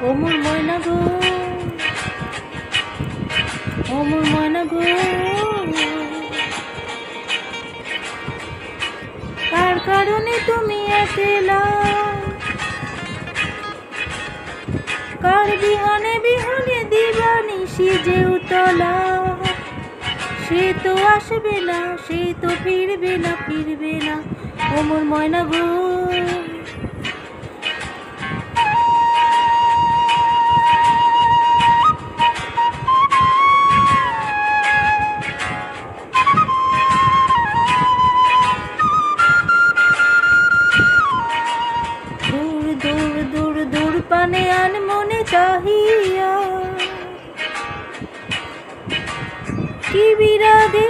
ও মোর ময়না গো, ও মোর ময়না গো, কার কারণে তুমি একলা, কার বিহনে বিহনে দিবানিশি যে উতলা, সে তো আসবে না, সে তো ফিরবে না, ফিরবে না, ও মোর ময়না গো। দূর দূর দূর দূর পানে আনমনে চাহিয়া, কি বিরাগে